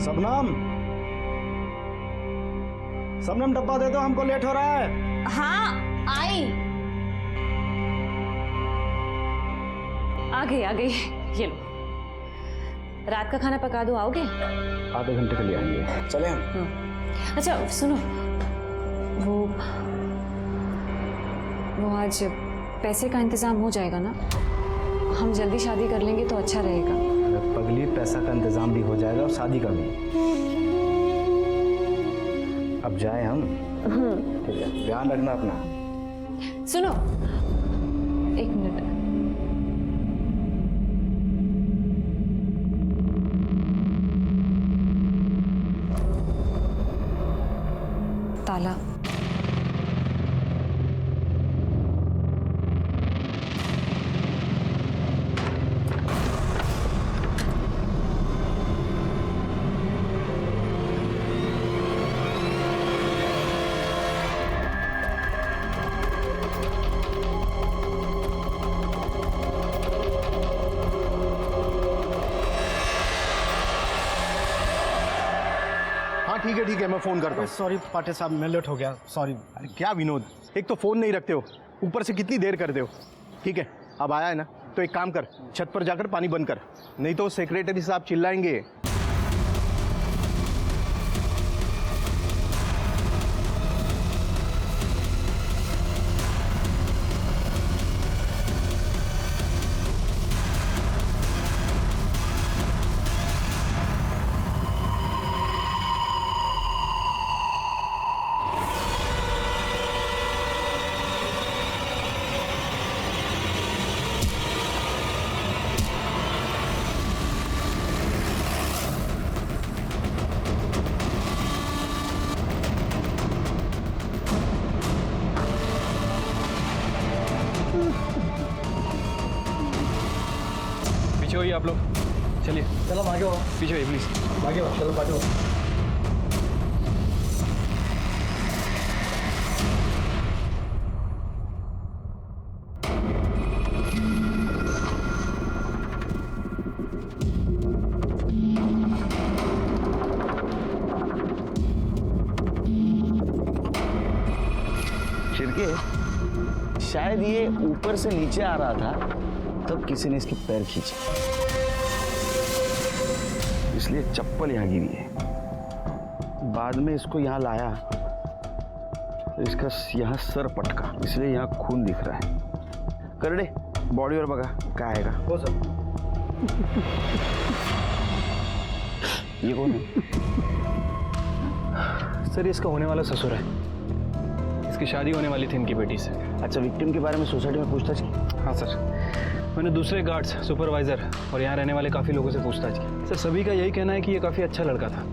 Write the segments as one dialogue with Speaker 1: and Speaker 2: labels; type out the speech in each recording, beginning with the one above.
Speaker 1: शबनम, शबनम डब्बा दे दो, हमको लेट हो रहा है।
Speaker 2: हाँ आई, आ गई। ये लो, रात का खाना पका दो, आओगे?
Speaker 1: आधे घंटे के लिए आएंगे, चले हम।
Speaker 2: अच्छा सुनो, वो आज पैसे का इंतजाम हो जाएगा ना? हम जल्दी शादी कर लेंगे तो अच्छा रहेगा।
Speaker 1: अरे पगली, पैसा का इंतजाम भी हो जाएगा और शादी का भी। अब जाए हम। ठीक है, ध्यान रखना अपना।
Speaker 2: सुनो, एक मिनट। ताला।
Speaker 1: ठीक है, मैं फोन करता हूँ।
Speaker 3: सॉरी पाटिल साहब, मैं लेट हो गया, सॉरी।
Speaker 1: अरे क्या विनोद, एक तो फोन नहीं रखते हो, ऊपर से कितनी देर करते हो। ठीक है, अब आया है ना, तो एक काम कर, छत पर जाकर पानी बंद कर, नहीं तो सेक्रेटरी साहब चिल्लाएंगे।
Speaker 4: पीछे होइए आप लोग, चलिए।
Speaker 3: चलो आगे हो,
Speaker 4: पीछे होइए प्लीज।
Speaker 3: आगे हो, चलो आगे हो।
Speaker 5: शिरके, शायद ये ऊपर से नीचे आ रहा था, तब किसी ने इसके पैर खींचे, इसलिए चप्पल यहां गिरी है। बाद में इसको यहां लाया तो इसका यहां सर पटका, इसलिए यहां खून दिख रहा है। कर दे बॉडी और बगा क्या आएगा।
Speaker 3: हो सर।
Speaker 5: ये कौन है?
Speaker 4: सर, ये इसका होने वाला ससुर है, इसकी शादी होने वाली थी इनकी बेटी से।
Speaker 5: अच्छा, विक्टिम के बारे में सोसाइटी में पूछताछ की?
Speaker 4: हाँ सर, मैंने दूसरे गार्ड्स, सुपरवाइजर और यहाँ रहने वाले काफ़ी लोगों से पूछताछ की। सर, सभी का यही कहना है कि ये काफ़ी अच्छा लड़का था,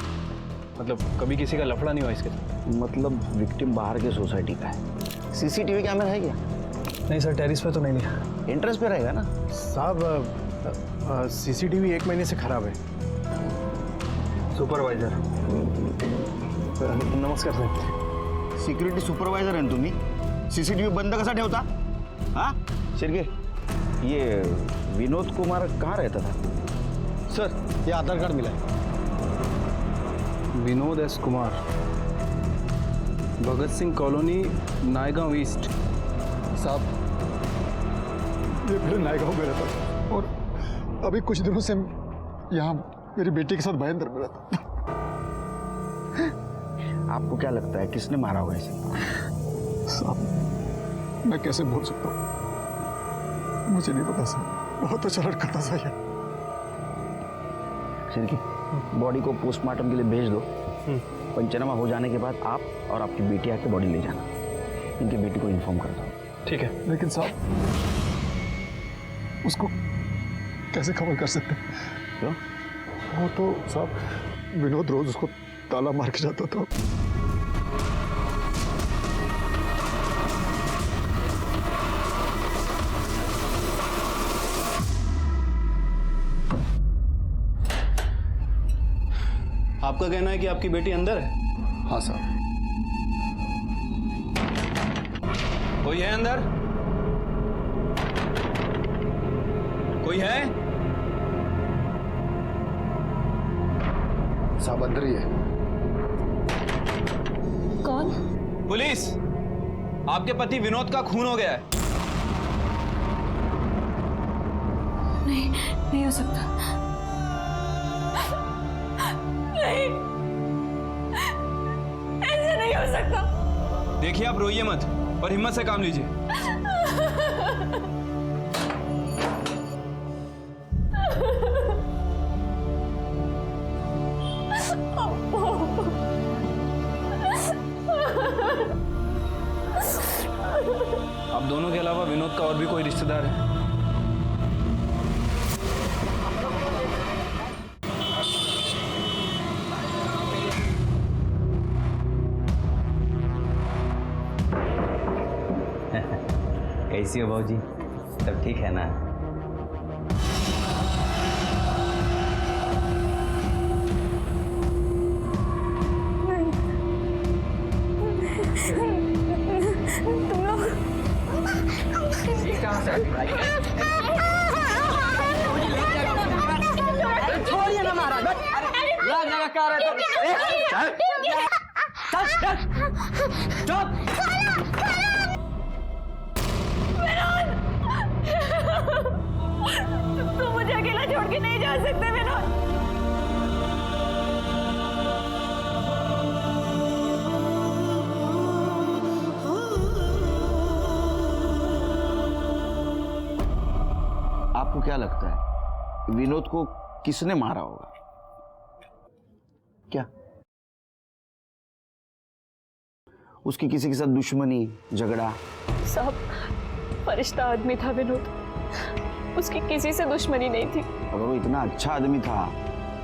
Speaker 4: मतलब कभी किसी का लफड़ा नहीं हुआ इसके साथ।
Speaker 5: मतलब विक्टिम बाहर के सोसाइटी का है। सीसीटीवी कैमरा है क्या?
Speaker 4: नहीं सर, टेरिस पे तो नहीं लिया।
Speaker 5: एंट्रेंस पे रहेगा ना
Speaker 3: साहब, सीसीटीवी 1 महीने से खराब है।
Speaker 4: सुपरवाइजर, नमस्कार सर।
Speaker 5: सिक्युरिटी सुपरवायझर आहे तुम्ही, सीसीटीवी बंद कसा ठेवता? हाँ शिरके, ये विनोद कुमार कहाँ रहता था?
Speaker 3: सर, ये आधार कार्ड मिला है।
Speaker 4: Vinod S Kumar, Bhagat Singh colony, Naigaon east.
Speaker 3: साहब, ये मेरे नायगांव में रहता था और अभी कुछ दिनों से यहाँ मेरी बेटी के साथ भयंकर में रहता।
Speaker 5: आपको क्या लगता है किसने मारा होगा इसे?
Speaker 3: साहब, मैं कैसे बोल सकता हूँ, मुझे नहीं पता साहब, बहुत अच्छा लड़का था सही है।
Speaker 5: शिरके, बॉडी को पोस्टमार्टम के लिए भेज दो। पंचनामा हो जाने के बाद आप और आपकी बेटी आके बॉडी ले जाना, इनकी बेटी को इन्फॉर्म कर दो।
Speaker 4: ठीक है।
Speaker 3: लेकिन साहब, उसको कैसे खबर कर सकते?
Speaker 5: क्यों?
Speaker 3: वो तो साहब, विनोद रोज उसको ताला मार के जाता था।
Speaker 4: आपका कहना है कि आपकी बेटी अंदर है?
Speaker 3: हाँ साहब।
Speaker 4: कोई है अंदर? कोई है?
Speaker 3: साहब अंदर ही है।
Speaker 2: कौन?
Speaker 4: पुलिस, आपके पति विनोद का खून हो गया है।
Speaker 2: नहीं, नहीं हो सकता। नहीं, ऐसे नहीं हो सकता।
Speaker 4: देखिए, आप रोइए मत और हिम्मत से काम लीजिए। आप दोनों के अलावा विनोद का और भी कोई रिश्तेदार है?
Speaker 6: कैसी हो भाजी? सब ठीक है ना?
Speaker 2: तुम लोग
Speaker 6: छोड़िए ना महाराज। लगा क्या रहे चुप।
Speaker 2: तुम मुझे अकेला छोड़ के नहीं जा सकते विनोद।
Speaker 5: आपको क्या लगता है विनोद को किसने मारा होगा? क्या उसकी किसी के साथ दुश्मनी, झगड़ा?
Speaker 7: साहब, फरिश्ता आदमी था विनोद, उसकी किसी से दुश्मनी नहीं थी।
Speaker 5: अगर वो इतना अच्छा आदमी था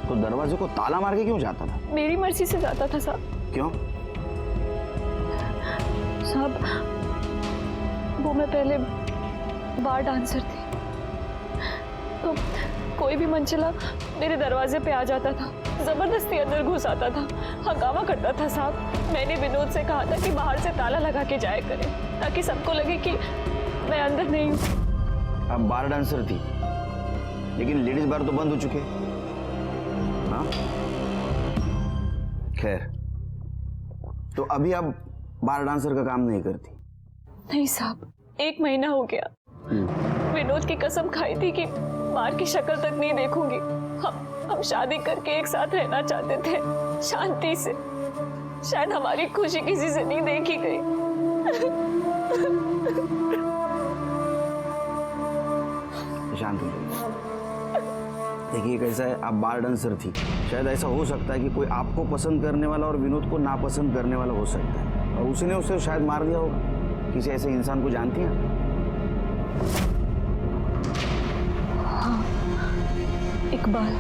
Speaker 5: तो दरवाजे को ताला मार के क्यों जाता था?
Speaker 7: मेरी मर्जी से जाता था साहब।
Speaker 5: क्यों?
Speaker 7: साहब, वो मैं पहले बार डांसर थी, तो कोई भी मनचला मेरे दरवाजे पे आ जाता था, जबरदस्ती अंदर घुस आता था, हंगामा करता था साहब। मैंने विनोद से कहा था कि बाहर से ताला लगा के जाया करें ताकि सबको लगे कि मैं अंदर नहीं हूँ।
Speaker 5: आप बार डांसर थी, लेकिन लेडीज बार तो बंद हो चुके। हाँ, खैर, तो अभी आप बार डांसर का काम नहीं करती?
Speaker 7: नहीं साहब, 1 महीना हो गया। विनोद की कसम खाई थी कि बार की शक्ल तक नहीं देखूंगी। हम शादी करके एक साथ रहना चाहते थे, शांति से। शायद हमारी खुशी किसी से नहीं देखी गई।
Speaker 5: शांत हो जाइए। देखिए कैसा है, आप बार डांसर थी, शायद ऐसा हो सकता है कि कोई आपको पसंद करने वाला और विनोद को नापसंद करने वाला हो सकता है, और उसने उसे शायद मार दिया होगा। किसी ऐसे इंसान को जानती हैं?
Speaker 7: हाँ, इकबाल।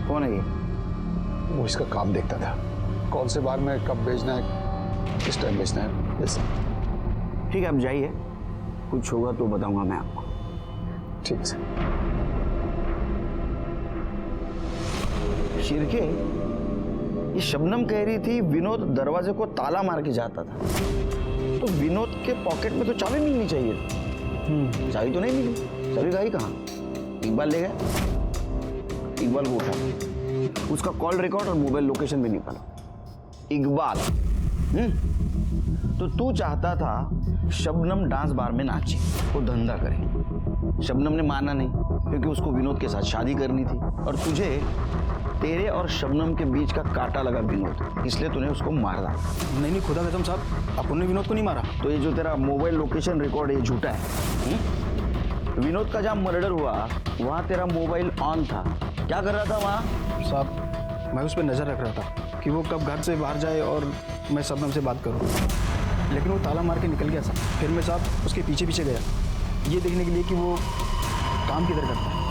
Speaker 5: कौन है ये?
Speaker 3: वो इसका काम देखता था, कौन से बार में कब भेजना है, किस टाइम भेजना है, ये सब।
Speaker 5: ठीक है, आप जाइए, कुछ होगा तो बताऊंगा मैं आपको।
Speaker 3: ठीक है।
Speaker 5: शिरके, ये शबनम कह रही थी विनोद दरवाजे को ताला मार के जाता था, तो विनोद के पॉकेट में तो चाबी मिलनी चाहिए। चाबी तो नहीं मिली। चाबी गई कहाँ? इकबाल ले गया। इकबाल को उठा, उसका कॉल रिकॉर्ड और मोबाइल लोकेशन भी निकाला। इकबाल, तो तू चाहता था शबनम डांस बार में नाचे, वो धंधा करे। शबनम ने माना नहीं, क्योंकि उसको विनोद के साथ शादी करनी थी, और तुझे तेरे और शबनम के बीच का कांटा लगा विनोद, इसलिए तूने उसको मारा।
Speaker 4: नहीं नहीं, खुदा कसम साहब, अपन ने विनोद को नहीं मारा।
Speaker 5: तो ये जो तेरा मोबाइल लोकेशन रिकॉर्ड है, ये झूठा है। विनोद का जहाँ मर्डर हुआ वहाँ तेरा मोबाइल ऑन था, क्या कर रहा था वहाँ?
Speaker 4: साहब, मैं उस पर नज़र रख रहा था कि वो कब घर से बाहर जाए और मैं शबनम से बात करूं, लेकिन वो ताला मार के निकल गया साहब। फिर मैं साहब उसके पीछे पीछे गया, ये देखने के लिए कि वो काम किधर करता है।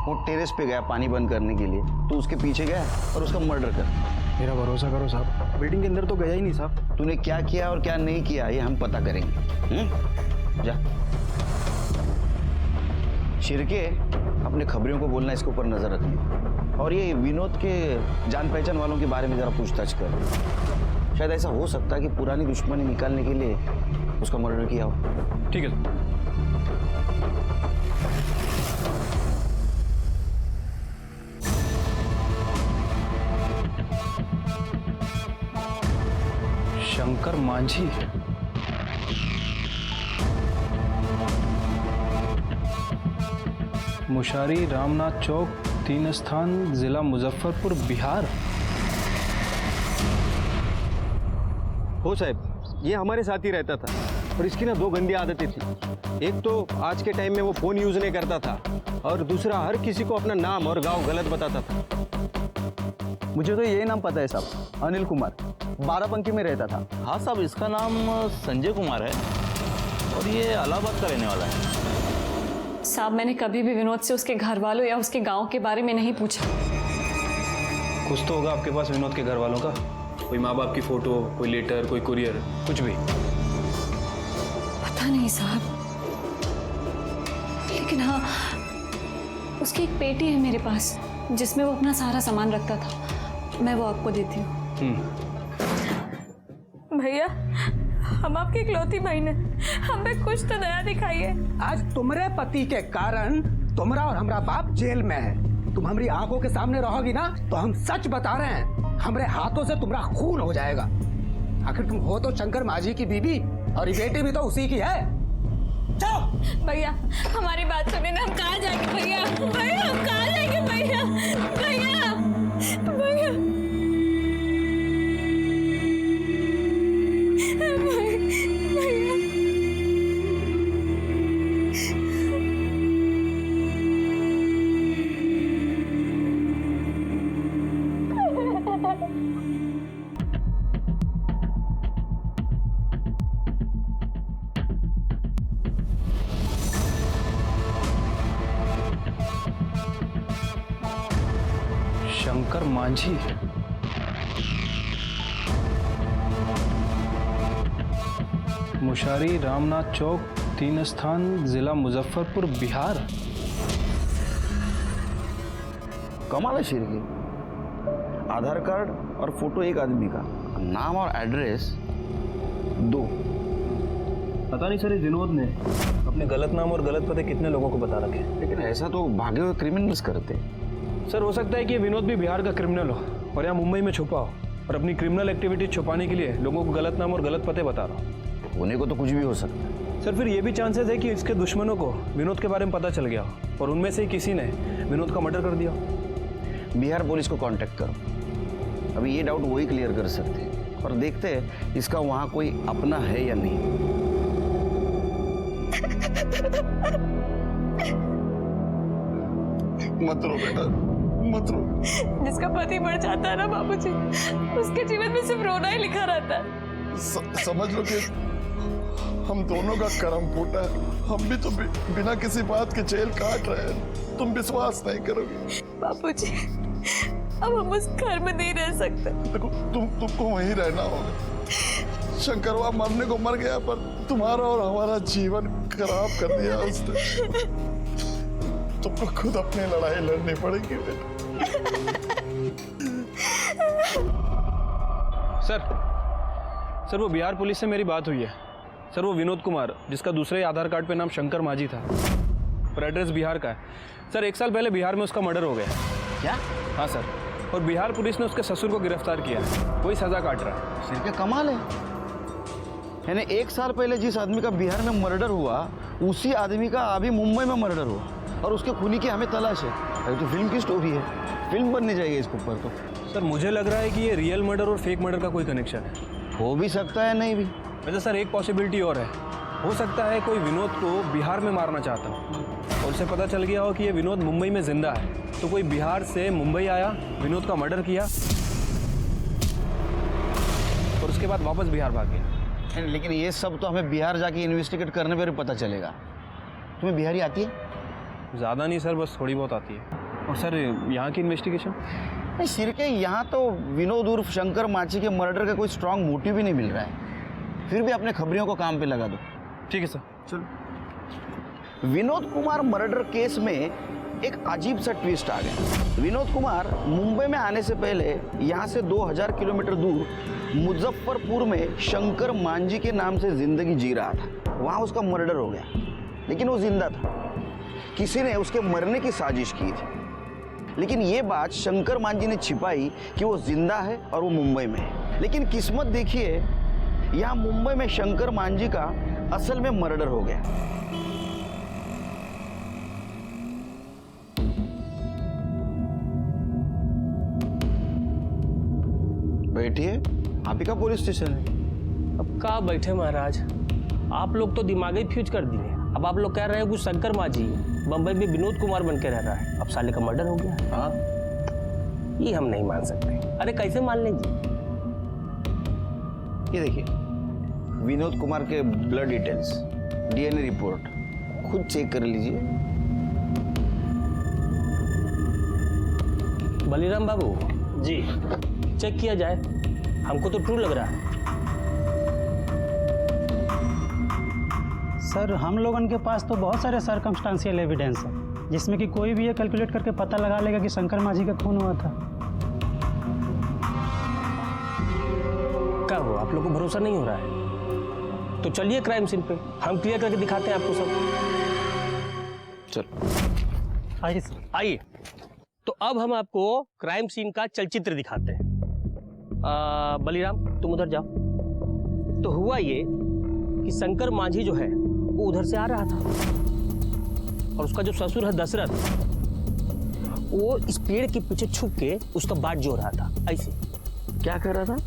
Speaker 5: वो टेरेस पे गया पानी बंद करने के लिए, तो उसके पीछे गया और उसका मर्डर कर।
Speaker 4: मेरा भरोसा करो साहब, बिल्डिंग के अंदर तो गया ही नहीं साहब।
Speaker 5: तूने क्या किया और क्या नहीं किया ये हम पता करेंगे। जा शिरके, अपने खबरियों को बोलना, इसके ऊपर नजर रखिए, और ये विनोद के जान पहचान वालों के बारे में जरा पूछताछ कर। शायद ऐसा हो सकता है कि पुरानी दुश्मनी निकालने के लिए उसका मर्डर किया हो।
Speaker 4: ठीक है। शंकर मांझी। मुशारी रामनाथ चौक 3 स्थान जिला मुजफ्फरपुर बिहार।
Speaker 8: हो साहब, ये हमारे साथ ही रहता था और इसकी ना 2 गंदी आदतें थी। एक तो आज के टाइम में वो फोन यूज नहीं करता था और दूसरा हर किसी को अपना नाम और गांव गलत बताता था।
Speaker 5: मुझे तो यही नाम पता है साहब, अनिल कुमार, बाराबंकी में रहता था।
Speaker 9: हाँ साहब, इसका नाम संजय कुमार है और ये इलाहाबाद का रहने वाला है।
Speaker 2: साहब, मैंने कभी भी विनोद से उसके घर वालों या उसके गांव के बारे में नहीं पूछा।
Speaker 4: कुछ तो होगा आपके पास विनोद के घर वालों का, कोई माँ बाप की फोटो, कोई लेटर, कोई कुरियर, कुछ भी।
Speaker 2: पता नहीं साहब, लेकिन हाँ, उसकी एक पेटी है मेरे पास जिसमें वो अपना सारा सामान रखता था। मैं वो आपको देती हूँ।
Speaker 7: भैया, हम आपकी इकलौती बहन है, हमें कुछ तो दया दिखाइए।
Speaker 10: आज तुम्हारे पति के कारण तुम्हारा और हमारा बाप जेल में है। तुम हमारी आंखों के सामने रहोगी ना तो हम सच बता रहे हैं, हमारे हाथों से तुम्हारा खून हो जाएगा। आखिर तुम हो तो शंकर माझी की बीवी और ये बेटी भी तो उसी की है। चलो
Speaker 7: भैया, हमारी बात सुनिए ना, हम कहाँ जाएंगे भैया? भैया, हम कहाँ जाएंगे भैया? भैया, भैया,
Speaker 4: शंकर मांझी। मुशारी रामनाथ चौक 3 स्थान जिला मुजफ्फरपुर बिहार।
Speaker 5: कमाल है शेर की। आधार कार्ड और फोटो एक आदमी का, नाम और एड्रेस 2।
Speaker 4: पता नहीं सर, इस विनोद ने अपने गलत नाम और गलत पते कितने लोगों को बता रखे।
Speaker 5: लेकिन ऐसा तो भागे हुए क्रिमिनल्स करते।
Speaker 4: सर, हो सकता है कि ये विनोद भी बिहार का क्रिमिनल हो और यहाँ मुंबई में छुपा हो और अपनी क्रिमिनल एक्टिविटी छुपाने के लिए लोगों को गलत नाम और गलत पते बता रहा हो।
Speaker 5: होने को तो कुछ भी हो सकता है।
Speaker 4: सर, फिर ये भी चांसेस है कि इसके दुश्मनों को विनोद के बारे में पता चल गया हो और उनमें से ही किसी ने विनोद का मर्डर कर दिया हो।
Speaker 5: बिहार पुलिस को कांटेक्ट करो, अभी ये डाउट वही क्लियर कर सकते हैं और देखते हैं इसका वहाँ कोई अपना है या नहीं।
Speaker 3: मत रो बेटा, मत रो।
Speaker 7: जिसका पति मर जाता है ना बाबूजी, उसके जीवन में सिर्फ रोना ही लिखा रहता है।
Speaker 3: समझ लो कि हम दोनों का कर्म फूटा है। हम भी तो बिना किसी बात के जेल काट रहे हैं। तुम विश्वास नहीं करोगे
Speaker 7: बाबूजी, अब हम उस घर में नहीं रह सकते।
Speaker 3: देखो, तुमको वहीं रहना होगा। शंकरवा मरने को मर गया, पर तुम्हारा और हमारा जीवन खराब कर दिया उसने। तुमको खुद अपनी लड़ाई लड़नी पड़ेगी बेटा।
Speaker 4: सर, वो बिहार पुलिस से मेरी बात हुई है। सर, वो विनोद कुमार, जिसका दूसरे आधार कार्ड पे नाम शंकर मांझी था और एड्रेस बिहार का है। सर, 1 साल पहले बिहार में उसका मर्डर हो गया।
Speaker 5: क्या?
Speaker 4: हाँ सर, और बिहार पुलिस ने उसके ससुर को गिरफ्तार किया है। वही सजा काट रहा है।
Speaker 5: शेर क्या कमाल है। यानी 1 साल पहले जिस आदमी का बिहार में मर्डर हुआ, उसी आदमी का अभी मुंबई में मर्डर हुआ और उसके खूनी की हमें तलाश है। अरे तो फिल्म की स्टोरी है, फिल्म बनने जाएगी इसके ऊपर तो।
Speaker 4: सर, मुझे लग रहा है कि ये रियल मर्डर और फेक मर्डर का कोई कनेक्शन है।
Speaker 5: हो भी सकता है, नहीं भी।
Speaker 4: वैसे सर, एक पॉसिबिलिटी और है। हो सकता है कोई विनोद को बिहार में मारना चाहता हो और उसे पता चल गया हो कि ये विनोद मुंबई में जिंदा है, तो कोई बिहार से मुंबई आया, विनोद का मर्डर किया और उसके बाद वापस बिहार भाग गया।
Speaker 5: लेकिन ये सब तो हमें बिहार जाके इन्वेस्टिगेट करने पर पता चलेगा। तुम्हें बिहारी आती है?
Speaker 4: ज़्यादा नहीं सर, बस थोड़ी बहुत आती है। और सर, यहाँ की इन्वेस्टिगेशन?
Speaker 5: नहीं, सिर के यहाँ तो विनोद उर्फ शंकर मांझी के मर्डर का कोई स्ट्रांग मोटिव भी नहीं मिल रहा है। फिर भी अपने खबरियों को काम पे लगा दो।
Speaker 4: ठीक है सर,
Speaker 5: चलो। विनोद कुमार मर्डर केस में एक अजीब सा ट्विस्ट आ गया। विनोद कुमार मुंबई में आने से पहले यहाँ से 2000 किलोमीटर दूर मुजफ्फरपुर में शंकर मांझी के नाम से जिंदगी जी रहा था। वहाँ उसका मर्डर हो गया, लेकिन वो जिंदा था। किसी ने उसके मरने की साजिश की थी, लेकिन ये बात शंकर मांझी ने छिपाई कि वो जिंदा है और वो मुंबई में है। लेकिन किस्मत देखिए यहाँ मुंबई में शंकर मांझी का असल में मर्डर हो गया। बैठिए, आप ही का पुलिस स्टेशन है।
Speaker 11: अब कहाँ बैठे महाराज, आप लोग तो दिमाग ही फ्यूज कर दिए। अब आप लोग कह रहे हो कि शंकर मांझी बंबई में विनोद कुमार बन के रह रहा है, अब साले का मर्डर हो गया।
Speaker 5: हाँ,
Speaker 11: ये हम नहीं मान सकते। अरे कैसे मान लें जी?
Speaker 5: ये देखिए, विनोद कुमार के ब्लड डिटेल्स, डीएनए रिपोर्ट खुद चेक कर लीजिए।
Speaker 11: बलिराम बाबू जी, चेक किया जाए, हमको तो ट्रू लग रहा है।
Speaker 12: सर, हम लोगों के पास तो बहुत सारे सर्कमस्टांशियल एविडेंस है, जिसमें कि कोई भी ये कैलकुलेट करके पता लगा लेगा कि शंकर मांझी का खून हुआ था।
Speaker 11: क्या हो, आप लोग को भरोसा नहीं हो रहा है? तो चलिए क्राइम सीन पे, हम क्लियर करके दिखाते हैं आपको सब।
Speaker 5: चलो
Speaker 12: आइए सर।
Speaker 11: आइए। तो अब हम आपको क्राइम सीन का चलचित्र दिखाते हैं। बलिराम, तुम उधर जाओ। तो हुआ ये कि शंकर मांझी जो है वो उधर से आ रहा था, और उसका जो ससुर है दशरथ, वो इस पेड़ के पीछे छुप के उसका बाट जो रहा था। ऐसे
Speaker 5: क्या कर रहा था?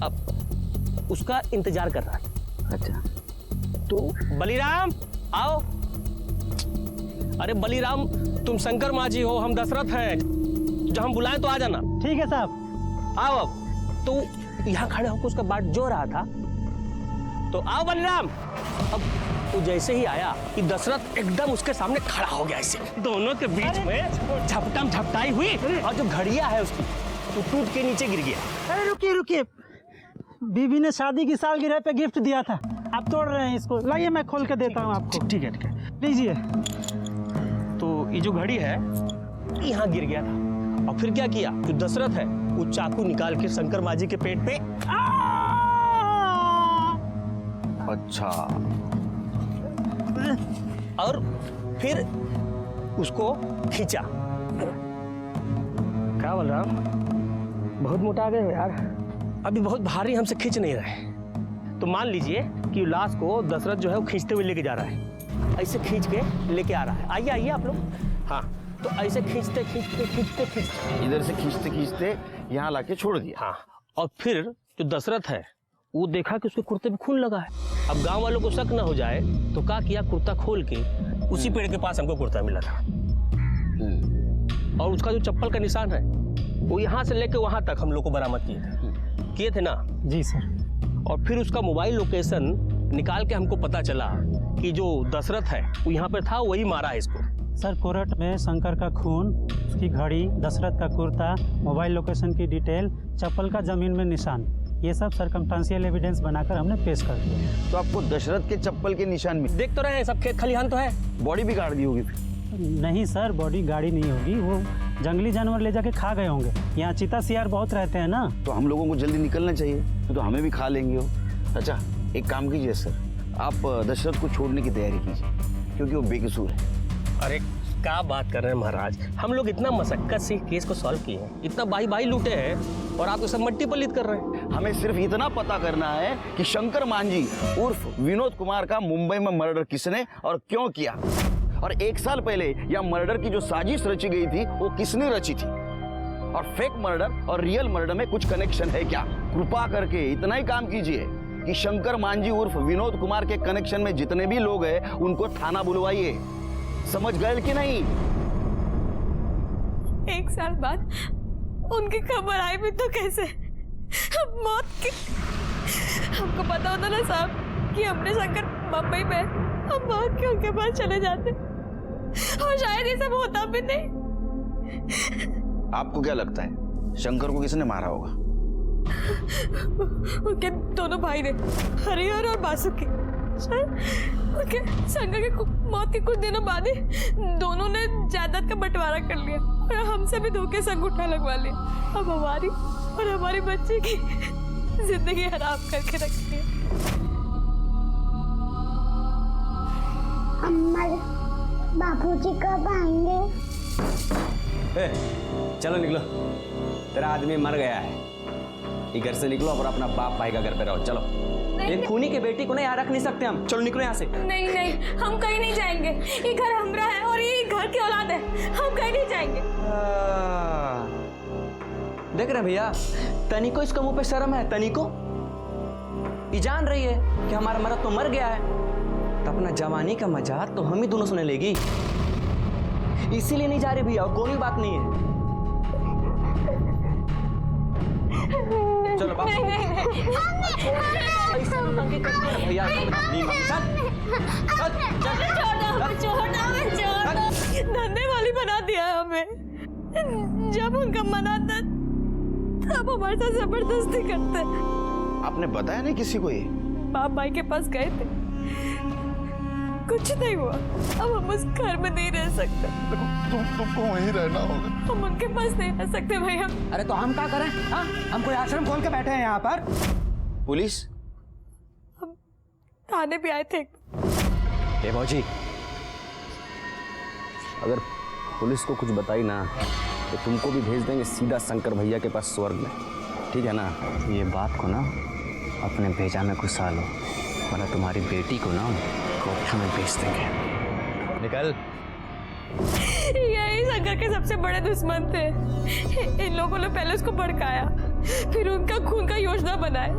Speaker 11: अब उसका इंतजार कर रहा था।
Speaker 5: अच्छा,
Speaker 11: तो बलिराम आओ। अरे बलिराम, तुम शंकर मांझी हो, हम दशरथ हैं, जब हम बुलाएं तो आ जाना।
Speaker 12: ठीक है साहब।
Speaker 11: आओ। अब तो यहाँ खड़े होकर उसका बाट जो रहा था, तो आओ बलिराम। अब वो जैसे ही आया कि दशरथ एकदम उसके सामने खड़ा हो गया, ऐसे दोनों के बीच में झपटम झपटाई हुई, और जो घड़िया है उसकी तो टूट के नीचे गिर गया।
Speaker 12: अरे रुकिए रुकिए, बीबी ने शादी की सालगिरह पे गिफ्ट दिया था, आप तोड़ रहे हैं इसको। लाइए मैं खोल के देता हूँ आपको।
Speaker 11: ठीक है, ठीक है,
Speaker 12: लीजिए।
Speaker 11: तो ये जो घड़ी है यहाँ गिर गया था, और फिर क्या किया, जो दशरथ है वो चाकू निकाल के शंकर मांझी के पेट पे।
Speaker 5: अच्छा,
Speaker 11: और फिर उसको खींचा। क्या बोल रहा हूँ, बहुत मोटा आ गए हो यार, अभी बहुत भारी हमसे खींच नहीं रहे। तो मान लीजिए कि लाश को दशरथ जो है वो खींचते हुए लेके जा रहा है, ऐसे खींच के लेके आ रहा है। आइए आइए आप लोग। हाँ, तो ऐसे खींचते खींचते खींचते खींचते
Speaker 5: इधर से खींचते खींचते यहाँ लाके छोड़ दिया।
Speaker 11: हाँ, और फिर जो दशरथ है वो देखा कि उसके कुर्ते में खून लगा है। अब गांव वालों को शक ना हो जाए तो क्या किया, कुर्ता खोल के उसी पेड़ के पास हमको कुर्ता मिला था, और उसका जो चप्पल का निशान है वो यहाँ से लेके वहां तक हम लोग को बरामद किए थे ना।
Speaker 12: जी सर।
Speaker 11: और फिर उसका मोबाइल लोकेशन निकाल के हमको पता चला कि जो दशरथ है वो यहाँ पे था, वही मारा है इसको।
Speaker 12: सर, कोरट में शंकर का खून, उसकी घड़ी, दशरथ का कुर्ता, मोबाइल लोकेशन की डिटेल, चप्पल का जमीन में निशान, ये सब सर्कमस्टांशियल एविडेंस बनाकर हमने पेश कर दिया।
Speaker 5: तो आपको दशरथ के चप्पल के निशान में
Speaker 11: देख तो रहे हैं, सब खेत खलिहान तो है।
Speaker 5: बॉडी भी गाड़ दी होगी फिर?
Speaker 12: नहीं सर, बॉडी गाड़ी नहीं होगी, वो जंगली जानवर ले जाके खा गए होंगे। यहाँ चीता सियार बहुत रहते हैं ना।
Speaker 5: तो हम लोगों को जल्दी निकलना चाहिए, तो हमें भी खा लेंगे वो। अच्छा, एक काम कीजिए सर, आप दशरथ को छोड़ने की तैयारी कीजिए, क्योंकि वो बेकसूर है।
Speaker 11: अरे क्या बात कर रहे हैं महाराज, हम लोग इतना मशक्कत से केस को सॉल्व किए हैं, इतना बाही लूटे हैं, और आप तो सब मट्टी पलीत कर रहे हैं।
Speaker 5: हमें सिर्फ इतना पता करना है कि शंकर मांझी उर्फ विनोद कुमार का मुंबई में मर्डर किसने और क्यों किया, और 1 साल पहले यह मर्डर की जो साजिश रची गई थी वो किसने रची थी, और फेक मर्डर और रियल मर्डर में कुछ कनेक्शन है क्या। कृपा करके इतना ही काम कीजिए कि शंकर मांझी उर्फ विनोद कुमार के कनेक्शन में जितने भी लोग हैं उनको थाना बुलवाइए। समझ गए कि नहीं?
Speaker 7: 1 साल बाद उनकी खबर आई भी तो कैसे, मौत की। हमको पता होता ना साहब कि हमने शंकर मुंबई में, हम मौत के उनके पास चले जाते, और शायद ये सब होता भी नहीं।
Speaker 5: आपको क्या लगता है शंकर को किसने मारा होगा?
Speaker 7: उनके दोनों भाई ने, हरिहर और बासुकी। उनके शंकर के मौत के कुछ दिनों बाद ही दोनों ने जायदाद का बंटवारा कर लिया, और हमसे भी धोखे से अंगूठा लगवा लिया। अब हमारी और हमारी बच्ची की जिंदगी हराम करके रखती है।
Speaker 13: अम्मा, बापूजी कब आएंगे?
Speaker 6: चलो निकलो, तेरा आदमी मर गया है। ये घर से निकलो और अपना बाप भाई का घर पे रहो। चलो।
Speaker 9: एक खूनी के बेटी को ना यहाँ रख नहीं सकते हम। चलो निकलो यहाँ से।
Speaker 7: नहीं नहीं, हम कहीं नहीं जाएंगे। ये घर हमरा है और ये घर की औलाद है, हम कहीं नहीं जाएंगे।
Speaker 9: देख रहे भैया, तनिको इसका मुंह पे शर्म है। तनिको ये जान रही है कि हमारा मर्द तो मर गया है, तो अपना जवानी का मजाक तो हम ही दोनों सुने लेगी। इसीलिए नहीं जा रही भैया, और कोई बात नहीं है। चलो
Speaker 7: नहीं नहीं नहीं,
Speaker 9: ऐसा नौटंकी करते हैं भैया।
Speaker 7: छोड़ दो। धंधे वाली बना दिया है हमें। जब उनका मन आता तब हमारे साथ जबरदस्ती करते।
Speaker 5: आपने बताया नहीं किसी को ये?
Speaker 7: बाप भाई के पास गए थे, कुछ नहीं हुआ। अब हम उस घर में नहीं रह सकते।
Speaker 3: तुमको वहीं रहना होगा।
Speaker 7: हम उनके पास नहीं रह सकते भैया।
Speaker 10: अरे तो हम क्या करें? हाँ, हम कोई आश्रम खोल के बैठे हैं यहाँ पर।
Speaker 5: पुलिस?
Speaker 7: हम थाने भी आए थे।
Speaker 6: ए भौजी, अगर पुलिस को कुछ बताई ना तो तुमको भी भेज देंगे सीधा शंकर भैया के पास स्वर्ग में, ठीक है ना? ये बात को ना अपने भेजा में घुसा लो, वरना तुम्हारी बेटी को ना कोठा में भेज देंगे। निकल।
Speaker 7: यही शंकर के सबसे बड़े दुश्मन थे। इन लोगों ने पहले उसको भड़काया, फिर उनका खून का योजना बनाया।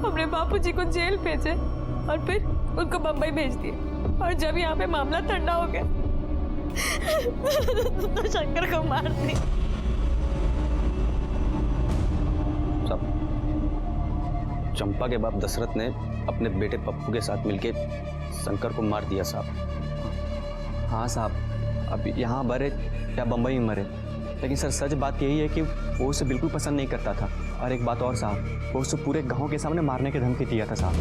Speaker 7: हमने बापूजी को जेल भेजे और फिर उनको बम्बई भेज दिए। और जब यहाँ पे मामला ठंडा हो गया तो शंकर को मार दी।
Speaker 6: सब चंपा के बाप दशरथ ने अपने बेटे पप्पू के साथ मिलके शंकर को मार दिया साहब।
Speaker 9: हाँ साहब, अब यहाँ मरे या बम्बई में मरे, लेकिन सर सच बात यही है कि वो उसे बिल्कुल पसंद नहीं करता था। और एक बात और साहब, वो उसे पूरे गांव के सामने मारने की धमकी दिया था साहब।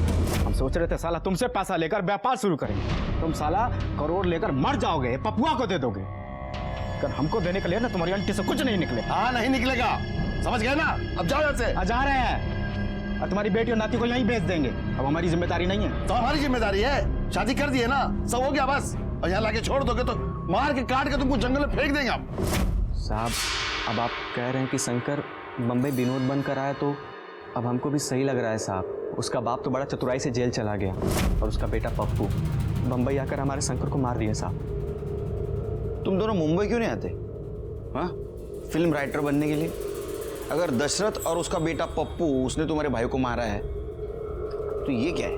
Speaker 1: हम सोच रहे थे साला तुमसे पैसा लेकर व्यापार शुरू करेंगे, तुम साला करोड़ लेकर मर जाओगे, पपुआ को दे दोगे। अगर हमको देने के लिए ना तुम्हारी अंटी से कुछ नहीं निकले।
Speaker 3: हाँ, नहीं निकलेगा, समझ गए ना? अब जाओ यहाँ से।
Speaker 1: जा रहे हैं, और तुम्हारी बेटी और नाती को यहीं भेज देंगे। अब हमारी जिम्मेदारी नहीं है।
Speaker 3: तो हमारी जिम्मेदारी है, शादी कर दिए ना, सब हो गया बस। और यहाँ लाके छोड़ दोगे तो मार के काट के तुमको जंगल में फेंक देंगे हम।
Speaker 9: साहब, अब आप कह रहे हैं कि शंकर बम्बई विनोद बनकर आया, तो अब हमको भी सही लग रहा है साहब। उसका बाप तो बड़ा चतुराई से जेल चला गया और उसका बेटा पप्पू बम्बई आकर हमारे शंकर को मार दिया साहब।
Speaker 5: तुम दोनों मुंबई क्यों नहीं आते? हाँ, फिल्म राइटर बनने के लिए? अगर दशरथ और उसका बेटा पप्पू उसने तुम्हारे भाई को मारा है तो ये क्या है?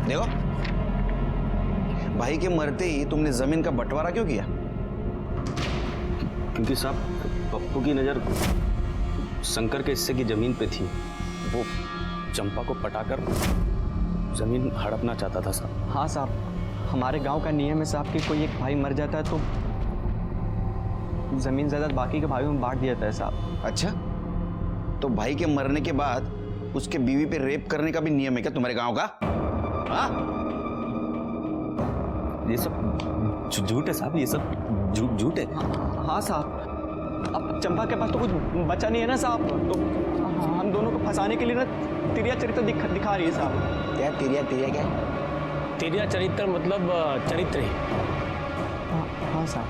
Speaker 5: देखो, भाई के मरते ही तुमने जमीन का बंटवारा क्यों किया?
Speaker 6: क्योंकि साहब पप्पू की नज़र शंकर के हिस्से की जमीन पे थी। वो चंपा को पटाकर जमीन हड़पना चाहता था साहब।
Speaker 9: हाँ साहब, हमारे गांव का नियम है साहब कि कोई एक भाई मर जाता है तो जमीन जायदाद बाकी के भाइयों में बांट दिया जाता है साहब।
Speaker 5: अच्छा, तो भाई के मरने के बाद उसके बीवी पे रेप करने का भी नियम है क्या तुम्हारे गांव का? हाँ,
Speaker 6: ये सब झूठ है साहब, ये सब झूठ है।
Speaker 9: हाँ साहब, अब चंपा के पास तो कुछ बचा नहीं है ना साहब, तो हम दोनों को फंसाने के लिए ना तिरिया चरित्र दिखा रही है साहब।
Speaker 5: क्या तिरिया क्या?
Speaker 11: तेरिया चरित्र मतलब चरित्र ही।
Speaker 9: हाँ साहब।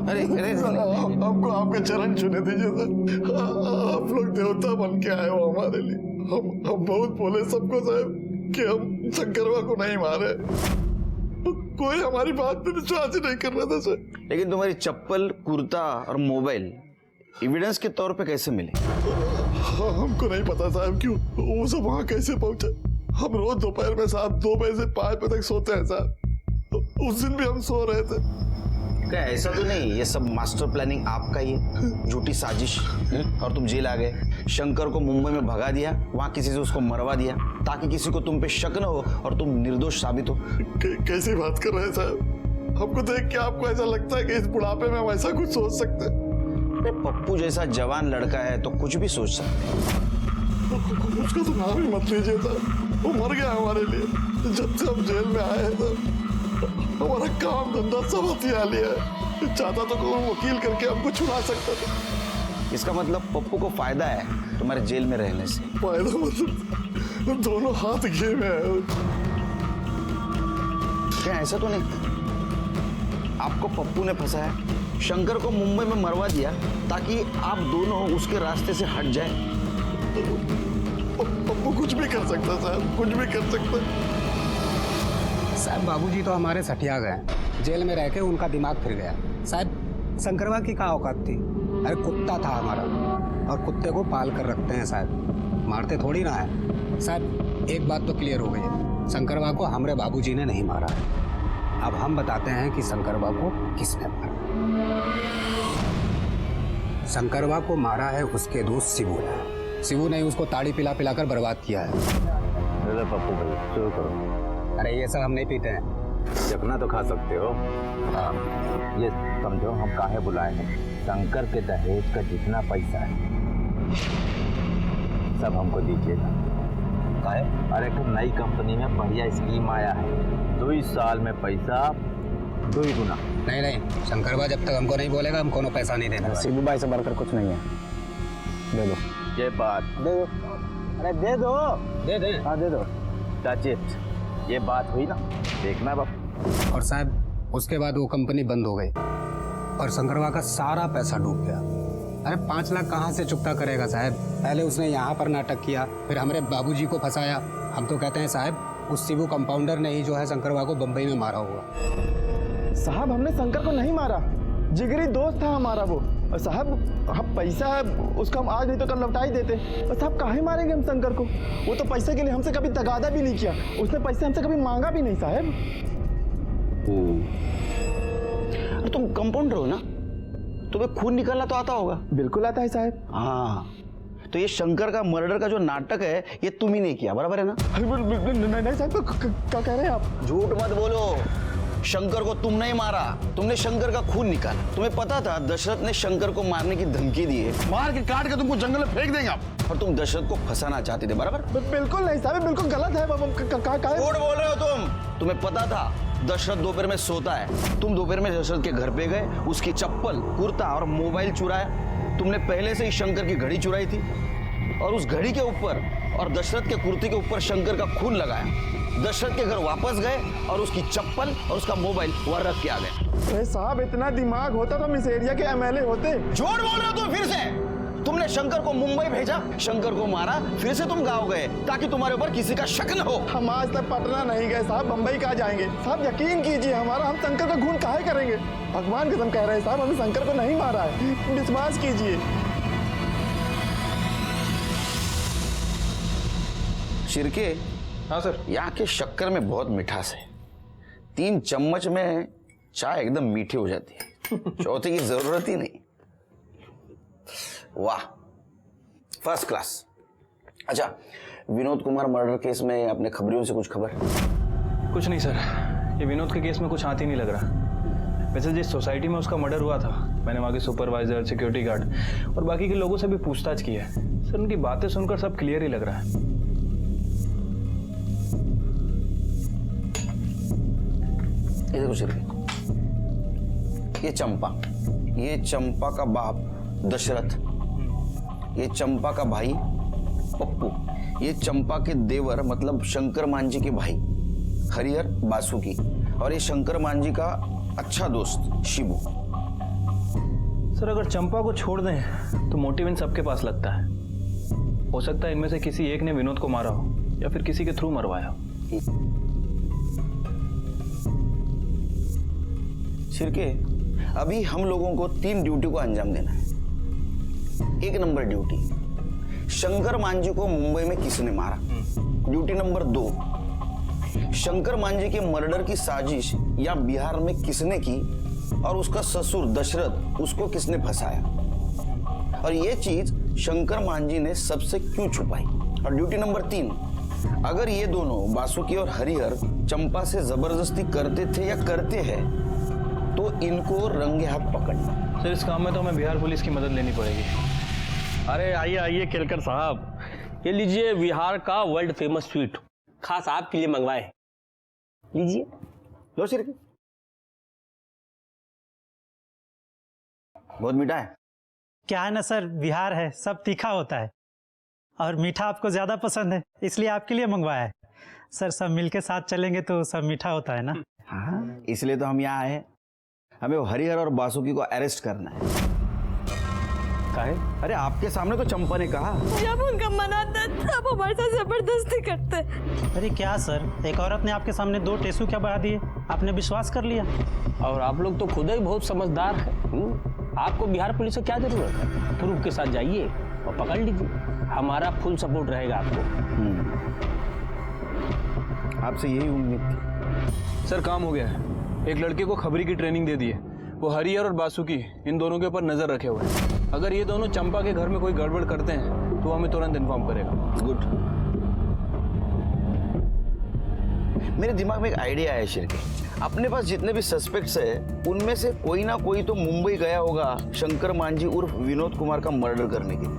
Speaker 5: अरे
Speaker 3: हमको आपके चरण छूने दीजिए सर। आप लोग देवता बन के आए हो हमारे लिए। हम बहुत बोले सबको साहब कि हम शंकरवा को नहीं मारे, कोई हमारी बात पे विश्वास ही नहीं कर रहा था सर।
Speaker 5: लेकिन तुम्हारी चप्पल, कुर्ता और मोबाइल एविडेंस के तौर पे कैसे मिले?
Speaker 3: हमको नहीं पता साहब क्यों वो सब वहाँ कैसे पहुंचे। हम रोज दोपहर में साहब 2 बजे से 5 बजे तक सोते हैं साहब। उस दिन भी हम सो रहे थे।
Speaker 5: क्या ऐसा तो नहीं ये सब मास्टर प्लानिंग आपका ही है, झूठी साजिश? और तुम जेल आ गए, शंकर को मुंबई में भगा दिया, वहाँ किसी से उसको मरवा दिया ताकि किसी को तुम पे शक न हो और तुम निर्दोष साबित हो।
Speaker 3: कैसी बात कर रहे हैं साहब? हमको देख के आपको ऐसा लगता है कि इस बुढ़ापे में हम ऐसा कुछ सोच सकते हैं?
Speaker 5: पप्पू जैसा जवान लड़का है तो कुछ भी सोच सकते हैं।
Speaker 3: उसका तो नाम ही मत लीजिए साहब, वो मर गया हमारे लिए। जब से हम जेल में आए हैं साहब, हमारा काम धंधा सब हथिया लिया है। चाहता तो कोई वकील करके हमको छुड़ा सकता था।
Speaker 5: इसका मतलब पप्पू को फायदा है तुम्हारे जेल में रहने से?
Speaker 3: फायदा मतलब दोनों हाथ घे में है।
Speaker 5: क्या ऐसा तो नहीं आपको पप्पू ने फंसाया, शंकर को मुंबई में मरवा दिया ताकि आप दोनों उसके रास्ते से हट जाए।
Speaker 3: पप्पू कुछ भी कर सकता साहब, कुछ भी कर सकता।
Speaker 10: साहब बाबूजी तो हमारे सठिया गए, जेल में रह के उनका दिमाग फिर गया। साहब शंकरवा की क्या औकात थी? अरे कुत्ता था हमारा, और कुत्ते को पाल कर रखते हैं साहब, मारते थोड़ी ना है। साहब एक बात तो क्लियर हो गई है, शंकरवा को हमारे बाबूजी ने नहीं मारा है। अब हम बताते हैं कि शंकरवा को किसने मारा। शंकरवा को मारा है उसके दोस्त शिवू ने। शिवू ने उसको ताड़ी पिला पिलाकर बर्बाद किया है।
Speaker 6: पप्पू भाई शुरू करो।
Speaker 10: अरे ये सब हम नहीं पीते हैं।
Speaker 6: चखना तो खा सकते हो। ये समझो हम काहे बुलाए हैं। शंकर के दहेज का जितना पैसा है सब हमको दीजिएगा। काहे? अरे एक नई कंपनी में बढ़िया स्कीम आया है, 2 साल में पैसा 2 गुना।
Speaker 10: नहीं शंकरवा जब तक हमको नहीं बोलेगा हम कोनो पैसा नहीं देना।
Speaker 6: शिबू भाई से बढ़कर कुछ नहीं है। दे दो। ये बात दे दो। अरे दे दो।
Speaker 10: दे दे।
Speaker 6: हाँ दे दो। टचिट। ये बात हुई ना, देखना बाप।
Speaker 10: और साहब उसके बाद वो कंपनी बंद हो गई और शंकरवा का सारा पैसा डूब गया। अरे 5 लाख कहाँ से चुकता करेगा साहब? पहले उसने यहाँ पर नाटक किया, फिर हमारे बाबूजी को फंसाया। हम तो कहते हैं साहब उस शिबू कंपाउंडर ने ही जो है शंकरवा को बम्बई में मारा होगा।
Speaker 1: साहब हमने शंकर को नहीं मारा, जिगरी दोस्त था हमारा वो। और साहब हम पैसा उसका हम आज नहीं तो कल लौटा ही देते। और साहब काहे मारेंगे हम शंकर को? वो तो पैसे के लिए हमसे कभी तगादा भी नहीं किया, उसने पैसे हमसे कभी मांगा भी नहीं साहब।
Speaker 5: अरे तुम कंपाउंडर हो ना, तुम्हें खून निकालना तो आता होगा।
Speaker 1: बिल्कुल आता है साहब।
Speaker 5: हाँ तो ये शंकर का मर्डर का जो नाटक है ये तुम ही नहीं किया, बराबर है ना?
Speaker 1: नहीं साहब, क्या कह रहे हैं आप?
Speaker 5: झूठ मत बोलो। शंकर को तुम नहीं मारा, तुमने शंकर का खून निकाला। तुम्हें पता था दशरथ ने शंकर को मारने की धमकी दी है,
Speaker 3: मार के काट के तुमको जंगल में फेंक देंगे आप।
Speaker 5: और तुम दशरथ को फंसाना चाहते थे, बराबर?
Speaker 1: बिल्कुल नहीं साहब, बिल्कुल गलत है।
Speaker 5: झूठ बोल रहे हो तुम। तुम्हें पता था दशरथ दोपहर में सोता है, तुम दोपहर में दशरथ के घर पे गए, उसकी चप्पल, कुर्ता और मोबाइल चुराया। तुमने पहले से ही शंकर की घड़ी चुराई थी और उस घड़ी के ऊपर और दशरथ के कुर्ते के ऊपर शंकर का खून लगाया। दशरथ के घर वापस गए और उसकी चप्पल और उसका मोबाइल वहां रख के आ गए।
Speaker 1: अरे साहब इतना दिमाग होता तो हम इस एरिया के एमएलए होते।
Speaker 5: झूठ बोल रहे हो तुम फिर से। तुमने शंकर को मुंबई भेजा, शंकर को मारा, फिर से तुम गांव गए ताकि तुम्हारे ऊपर किसी का शक न हो।
Speaker 1: हम आज तक पटना नहीं गए साहब, बंबई कहाँ जाएंगे साहब? यकीन कीजिए हमारा, हम शंकर का खून काहे करेंगे? भगवान कसम कह रहे हैं साहब, हमने शंकर को नहीं मारा है, विश्वास कीजिए।
Speaker 5: शिरके।
Speaker 8: हाँ सर।
Speaker 5: यहाँ के शक्कर में बहुत मिठास है, 3 चम्मच में चाय एकदम मीठी हो जाती है, चौथे की जरूरत ही नहीं। वाह, फर्स्ट क्लास। अच्छा, विनोद कुमार मर्डर केस में अपने खबरियों से कुछ खबर?
Speaker 4: कुछ नहीं सर, ये विनोद के केस में कुछ हाथ ही नहीं लग रहा। वैसे जिस सोसाइटी में उसका मर्डर हुआ था, मैंने वहाँ के सुपरवाइजर, सिक्योरिटी गार्ड और बाकी के लोगों से भी पूछताछ की है सर। उनकी बातें सुनकर सब क्लियर ही लग रहा है।
Speaker 5: ये देखो शिरके, ये चंपा का बाप दशरथ, ये चंपा का भाई पप्पू, ये चंपा के देवर मतलब शंकर मांझी के भाई हरिहर बासुकी, और ये शंकर मांझी का अच्छा दोस्त शिबू।
Speaker 4: सर अगर चंपा को छोड़ दें तो मोटिव इन सबके पास लगता है। हो सकता है इनमें से किसी एक ने विनोद को मारा हो या फिर किसी के थ्रू मरवाया हो।
Speaker 5: शिरके, अभी हम लोगों को 3 ड्यूटी को अंजाम देना है। 1 नंबर ड्यूटी, शंकर मांझी को मुंबई में किसने मारा। ड्यूटी नंबर 2, शंकर मांझी के मर्डर की साजिश या बिहार में किसने की और उसका ससुर दशरथ उसको किसने फंसाया, और ये चीज शंकर मांझी ने सबसे क्यों छुपाई। और ड्यूटी नंबर 3, अगर ये दोनों बासुकी और हरिहर चंपा से जबरदस्ती करते थे या करते हैं तो इनको रंगे हाथ पकड़ना।
Speaker 4: सर इस काम में तो हमें बिहार पुलिस की मदद लेनी पड़ेगी।
Speaker 11: अरे आइए आइए केलकर साहब, ये लीजिए बिहार का वर्ल्ड फेमस स्वीट, खास आपके लिए मंगवाए। लीजिए।
Speaker 5: लो शिरके, बहुत मीठा है।
Speaker 12: क्या है ना सर, बिहार है, सब तीखा होता है और मीठा आपको ज्यादा पसंद है, इसलिए आपके लिए मंगवाया है। सर सब मिलके साथ चलेंगे तो सब मीठा होता है ना।
Speaker 5: हाँ, इसलिए तो हम यहाँ आए। हमें वो हरिहर और बासुकी को अरेस्ट करना है।
Speaker 11: काहे?
Speaker 5: अरे आपके सामने तो चंपा ने कहा।
Speaker 7: जब उनका मन आता तब हमारे साथ जबरदस्ती करते।
Speaker 12: अरे क्या सर, एक औरत ने आपके सामने 2 टेसू क्या बढ़ा दिए, आपने विश्वास कर लिया।
Speaker 11: और आप लोग तो खुद ही बहुत समझदार हैं। आपको बिहार पुलिस से क्या जरूरत है? प्रूफ के साथ जाइए और पकड़ लीजिए, हमारा फुल सपोर्ट रहेगा आपको।
Speaker 5: आपसे यही उम्मीद थी।
Speaker 4: सर काम हो गया है, एक लड़के को खबरी की ट्रेनिंग दे दी है। वो हरिहर और बासुकी इन दोनों के ऊपर नजर रखे हुए हैं। अगर ये दोनों चंपा के घर में कोई गड़बड़ करते हैं तो हमें तुरंत इन्फॉर्म करेगा।
Speaker 5: गुड। मेरे दिमाग में एक आइडिया है शिरके। अपने पास जितने भी सस्पेक्ट्स है उनमें से कोई ना कोई तो मुंबई गया होगा शंकर मांझी उर्फ विनोद कुमार का मर्डर करने के लिए।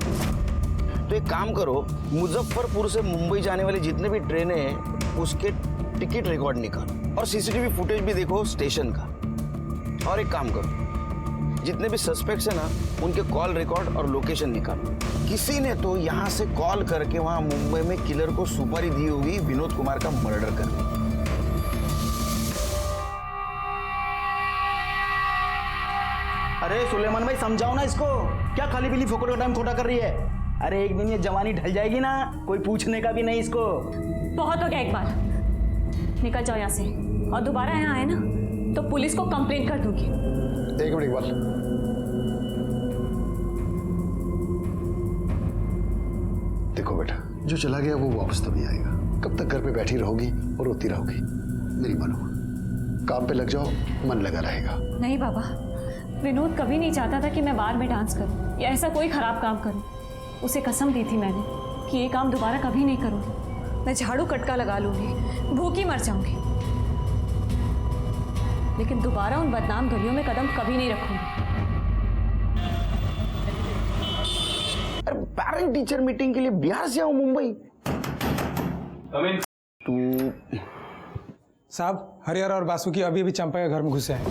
Speaker 5: तो एक काम करो, मुजफ्फरपुर से मुंबई जाने वाली जितने भी ट्रेनें हैं उसके टिकट रिकॉर्ड निकालो और सीसीटीवी फुटेज भी देखो स्टेशन का। और एक काम करो, जितने भी सस्पेक्ट्स हैं ना उनके कॉल रिकॉर्ड और लोकेशन निकालो। किसी ने तो यहाँ से कॉल करके वहाँ मुंबई में किलर को सुपारी दी होगी विनोद कुमार का मर्डर करने।
Speaker 4: अरे सुलेमान भाई समझाओ ना इसको, क्या खाली पीली फोकट का टाइम खोटा कर रही है। अरे एक दिन ये जवानी ढल जाएगी ना, कोई पूछने का भी नहीं इसको।
Speaker 2: बहुत हो गया, एक बार निकल जाओ यहाँ से। और दोबारा यहाँ आए ना तो पुलिस को कंप्लेंट कर दूंगी।
Speaker 3: एक मिनट इकबाल, देखो बेटा, जो चला गया वो वापस तो नहीं आएगा। कब तक घर पे बैठी रहोगी और रोती रहोगी? मेरी मानो, काम पे लग जाओ, मन लगा रहेगा।
Speaker 2: नहीं बाबा, विनोद कभी नहीं चाहता था कि मैं बार में डांस करूं या ऐसा कोई खराब काम करूं। उसे कसम दी थी मैंने कि ये काम दोबारा कभी नहीं करूंगी। मैं झाड़ू कटका लगा लूंगी, भूखी मर जाऊंगी, लेकिन दोबारा उन बदनाम गलियों में कदम कभी नहीं रखूंगी।
Speaker 5: अरे पेरेंट टीचर मीटिंग के लिए बिहार से आऊं मुंबई? तू
Speaker 14: साहब, हरिहर और बासुकी अभी भी चंपा के घर में घुसे हैं।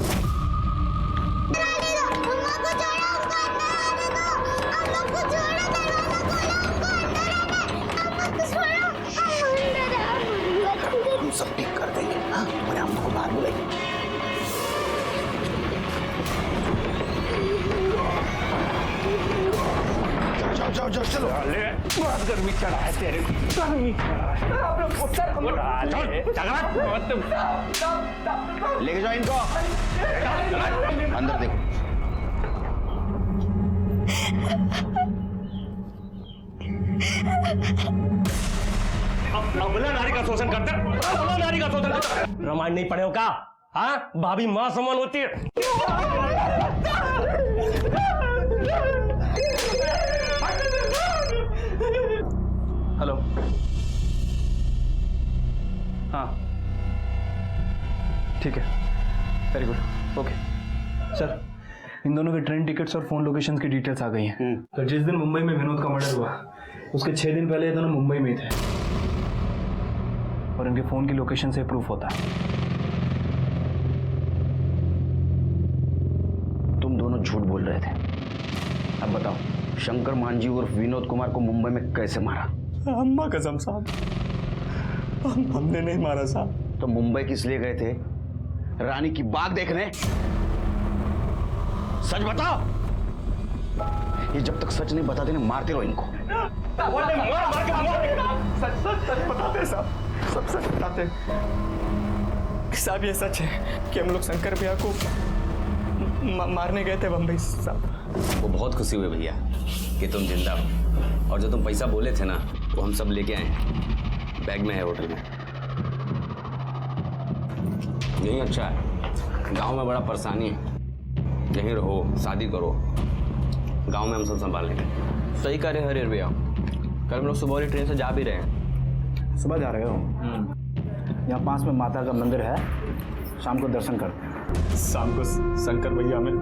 Speaker 5: हम सब ठीक कर देंगे। हाँ, तुम्हारे हम को बाहर बुलाइए। जाओ जाओ चलो।
Speaker 11: बहुत गर्मी चढ़ा है तेरे को। आप लोग
Speaker 5: लेके जाओ इनको, अंदर देखो।
Speaker 11: अबला नारी का शोषण करते, अबला नारी का शोषण करते। रामायण नहीं पढ़े हो का? हाँ, भाभी माँ समान होती है।
Speaker 4: हेलो, हाँ ठीक है, वेरी गुड, ओके। सर, इन दोनों के ट्रेन टिकट्स और फोन लोकेशंस की डिटेल्स आ गई हैं। तो जिस दिन मुंबई में विनोद का मर्डर हुआ उसके 6 दिन पहले ये दोनों मुंबई में थे और इनके फोन की लोकेशन से प्रूफ होता है।
Speaker 5: तुम दोनों झूठ बोल रहे थे। अब बताओ, शंकर मांझी उर्फ विनोद कुमार को मुंबई में कैसे मारा?
Speaker 4: अम्मा कसम साहब, हमने नहीं मारा साहब।
Speaker 5: तो मुंबई किस लिए गए थे? रानी की बाग देखने? सच बताओ। ये जब तक सच नहीं बताते ना, मारते रहो इनको।
Speaker 4: सच बताते साहब, सब सच बताते साहब। ये सच है कि हम लोग शंकर भैया को मारने गए थे बम्बई साहब।
Speaker 6: वो बहुत खुशी हुई भैया कि तुम जिंदा हो, और जो तुम पैसा बोले थे ना वो हम सब लेके आए, बैग में है होटल में। यही अच्छा है, गांव में बड़ा परेशानी है। यहीं रहो, शादी करो, गांव में हम सब संभाल लेंगे। सही कह रहे हरिहर भैया, कल हम लोग सुबह वाली ट्रेन से जा भी रहे हैं।
Speaker 4: सुबह जा रहे हो? यहाँ पास में माता का मंदिर है, शाम को दर्शन करते हैं। शाम को शंकर भैया हमें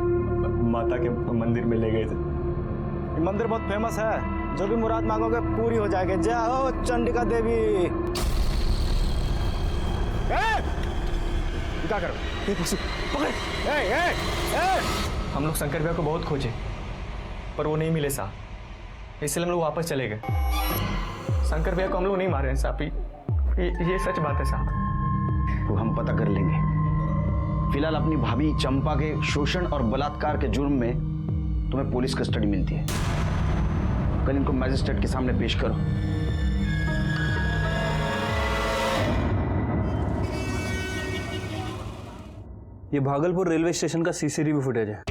Speaker 4: माता के मंदिर में ले गए थे। ये मंदिर बहुत फेमस है, जो भी मुराद मांगोगे पूरी हो जाएगी। जय हो चंडिका देवी। क्या करो? पकड़। हम लोग शंकर भैया को बहुत खोजे पर वो नहीं मिले साहब, इसलिए हम लोग वापस चले गए। शंकर भैया को हम लोग नहीं मारे हैं साहब, ये सच बात है साहब।
Speaker 5: वो हम पता कर लेंगे। फिलहाल अपनी भाभी चंपा के शोषण और बलात्कार के जुर्म में तुम्हें पुलिस कस्टडी मिलती है। कल इनको मैजिस्ट्रेट के सामने पेश करो।
Speaker 6: ये भागलपुर रेलवे स्टेशन का सीसीटीवी फुटेज है।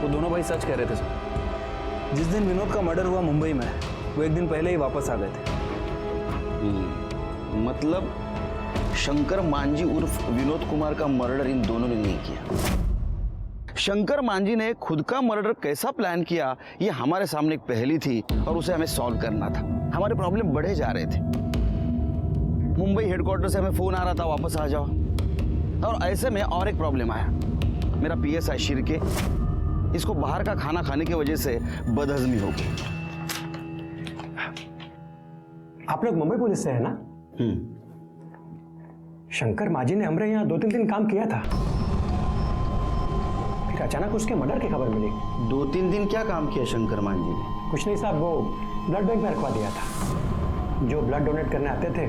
Speaker 6: वो दोनों भाई सच कह रहे थे सर। जिस दिन विनोद का मर्डर हुआ मुंबई में, वो एक दिन पहले ही वापस आ गए थे।
Speaker 5: मतलब शंकर मांझी उर्फ विनोद कुमार का मर्डर इन दोनों ने नहीं किया। शंकर मांझी ने खुद का मर्डर कैसा प्लान किया, ये हमारे सामने एक पहेली थी और उसे हमें सॉल्व करना था। हमारे प्रॉब्लम बढ़े जा रहे थे। मुंबई हेडक्वार्टर से हमें फोन आ रहा था वापस आ जाओ, और ऐसे में और एक प्रॉब्लम आया। मेरा पीएसआई शिर्के, इसको बाहर का खाना खाने की वजह से बदहजमी हो गई।
Speaker 6: आप लोग मुंबई पुलिस से है ना? शंकर मांझी ने हमारे यहाँ 2-3 दिन काम किया था, फिर अचानक उसके मर्डर की खबर मिली।
Speaker 5: 2-3 दिन क्या काम किया शंकर मांझी ने?
Speaker 6: कुछ नहीं साहब, वो ब्लड बैंक में रखवा दिया था। जो ब्लड डोनेट करने आते थे,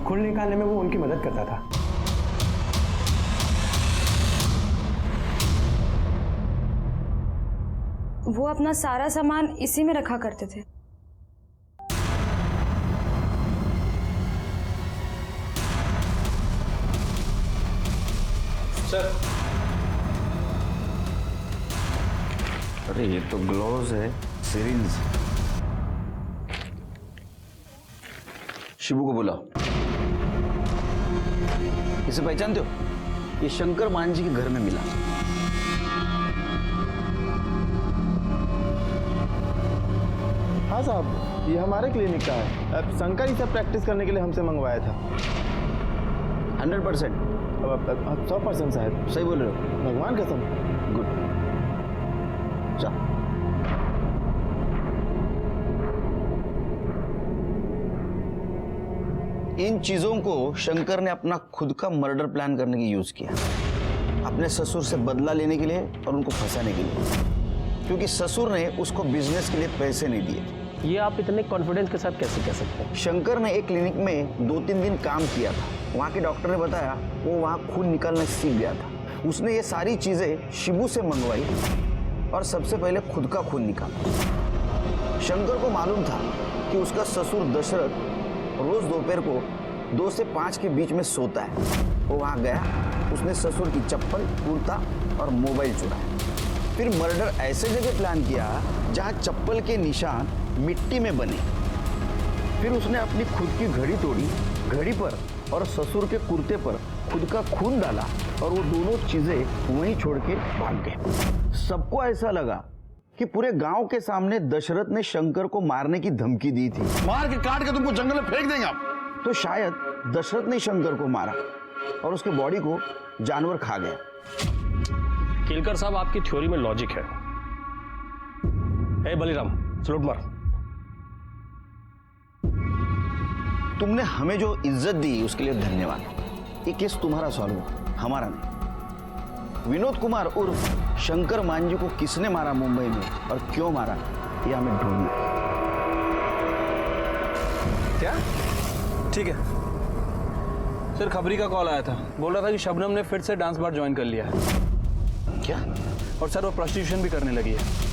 Speaker 6: खून निकालने में वो उनकी मदद करता था।
Speaker 7: वो अपना सारा सामान इसी में रखा करते थे।
Speaker 5: सर, अरे ये तो ग्लोव्स है, सिरिंज। शिबू को बुलाओ। इसे पहचानते हो? ये शंकर मांझी के घर में मिला।
Speaker 1: हाँ साहब, ये हमारे क्लिनिक का है। अब शंकर ही सब प्रैक्टिस करने के लिए हमसे मंगवाया था।
Speaker 5: 100%?
Speaker 1: 100% साहब।
Speaker 5: सही बोल रहे हो?
Speaker 1: भगवान कसम।
Speaker 5: गुड। जा। इन चीजों को शंकर ने अपना खुद का मर्डर प्लान करने की यूज किया, अपने ससुर से बदला लेने के लिए और उनको फंसाने के लिए, क्योंकि ससुर ने उसको बिजनेस के लिए पैसे नहीं दिए।
Speaker 11: ये आप इतने कॉन्फिडेंस के साथ कैसे कह सकते हैं?
Speaker 5: शंकर ने एक क्लिनिक में 2-3 दिन काम किया था। वहाँ के डॉक्टर ने बताया वो वहाँ खून निकालना सीख गया था। उसने ये सारी चीजें शिबू से मंगवाई और सबसे पहले खुद का खून निकाला। शंकर को मालूम था कि उसका ससुर दशरथ रोज दोपहर को 2 से 5 के बीच में सोता है। वो वहाँ गया, उसने ससुर की चप्पल, कुर्ता और मोबाइल चुराया। फिर मर्डर ऐसे जगह प्लान किया जहाँ चप्पल के निशान मिट्टी में बने। फिर उसने अपनी खुद की घड़ी तोड़ी, घड़ी पर और ससुर के कुर्ते पर खुद का खून डाला और वो दोनों चीजें वहीं छोड़ के भाग गए। सबको ऐसा लगा कि पूरे गांव के सामने दशरथ ने शंकर को मारने की धमकी दी थी।
Speaker 3: मार के काट के तुमको जंगल में फेंक देंगे आप।
Speaker 5: तो शायद दशरथ ने शंकर को मारा और उसके बॉडी को जानवर खा गया।
Speaker 11: केलकर साहब, आपकी थ्योरी में लॉजिक है। ए बलिराम, सलूट मार।
Speaker 5: तुमने हमें जो इज्जत दी उसके लिए धन्यवाद। ये केस तुम्हारा सॉल्व हुआ, हमारा नहीं। विनोद कुमार उर्फ शंकर मांझी को किसने मारा मुंबई में और क्यों मारा, ये हमें ढूंढना है।
Speaker 6: क्या? ठीक है सर, खबरी का कॉल आया था। बोल रहा था कि शबनम ने फिर से डांस बार ज्वाइन कर लिया है।
Speaker 5: क्या?
Speaker 6: और सर वो प्रोस्टिट्यूशन भी करने लगी है।